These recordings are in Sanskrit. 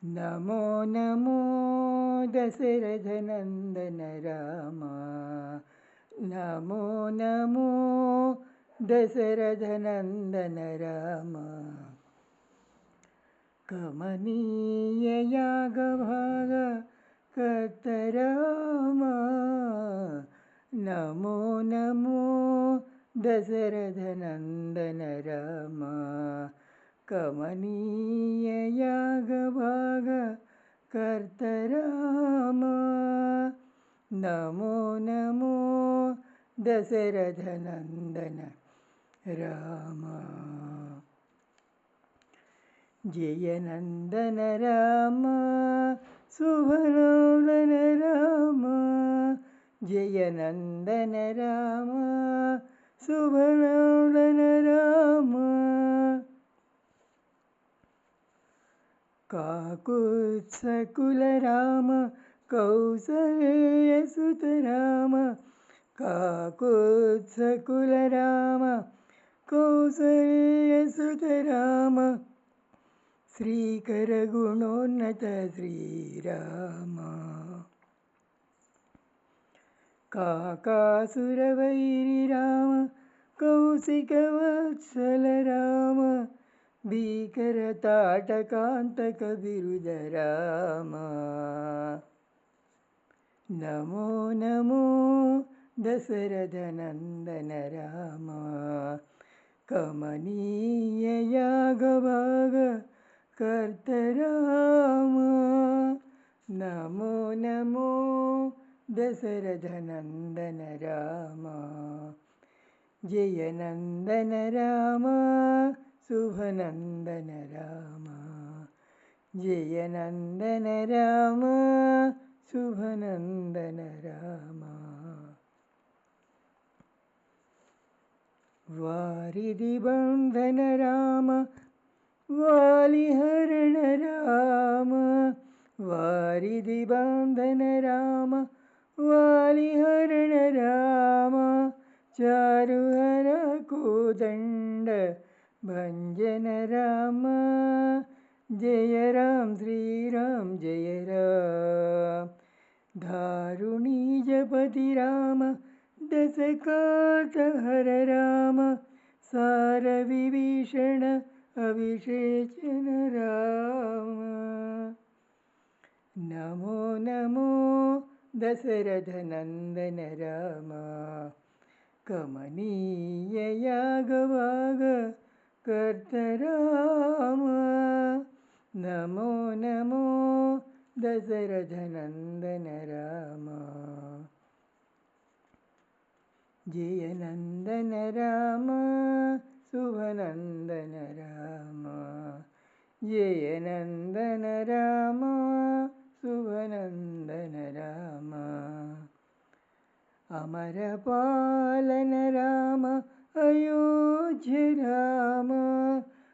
नमो नमो दशरथनन्दन राम। नमो नमो दशरथनन्दन राम। कमनीय यागभाग कर्तराम। नमो नमो दशरथनन्दन राम। कमनीय यागभाग कर्तराम। नमो नमो दशरथनन्दन राम। जय नन्दन राम शुभनन्दन राम। जय नन्दन राम शुभनन्दन राम। काकुत्सकुल राम कौसल्यसुत राम। काकुत्सकुल राम कौसल्यसुत राम। श्रीकर गुणोन्नत श्रीराम। काकासुरवैरि राम कौशिकवत्सल राम। भीकरताटकान्तक बिरुद राम। नमो नमो दशरथनन्दन राम। कमनीय यागभाग कर्तराम। नमो नमो दशरथनन्दन राम। जय नन्दन राम शुभनन्दन राम। जय नन्दन राम शुभनन्दन राम। वारिधिबन्धन राम वालिहरण राम। वारिधिबन्धन राम वालिहरण राम। चारुहर कोदण्ड भञ्जन राम। जय राम श्रीराम जय राम। दारुणीजपति राम दशकातहर राम। सारविभीषण अभिषेचन राम। नमो नमो दशरथनन्दन राम। कमनीय यागभाग कर्तराम। नमो नमो दशरथनन्दन राम। जय नन्दन राम शुभनन्दन राम। जय नन्दन राम शुभनन्दन राम। अमरपालन राम अयोध्य राम।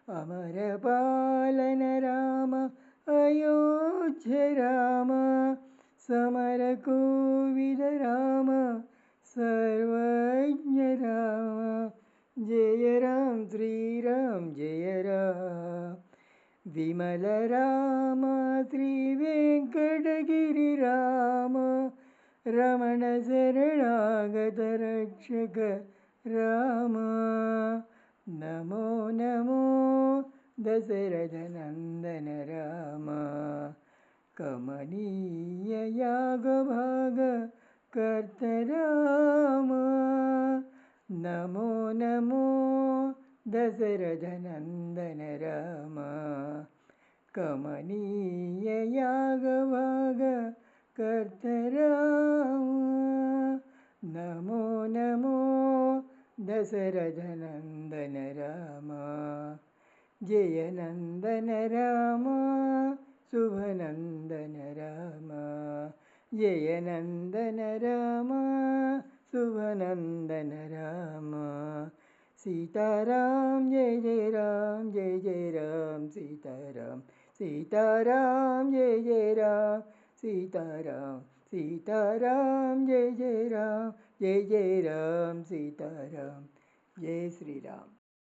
अमरपालन राम अयोध्य राम। समरकोविद राम सर्वज्ञ राम। जय राम श्रीराम जय राम। विमल राम श्रीवेङ्कटगिरि राम। रमण शरणागत रक्षक राम। नमो नमो दशरथनन्दन राम। कमनीय यागभाग कर्तराम। नमो नमो दशरथनन्दन राम। कमनीय यागभाग कर्तराम। नमो नमो दशरथनन्दन राम। जय नन्दन राम शुभनन्दन राम। जय नन्दन राम शुभनन्दन राम। सीताराम जय जय राम जय जय राम। सीताराम सीताराम जय जय राम। सीताराम सीताराम जय जय राम जय जय राम। सीताराम जय श्री राम।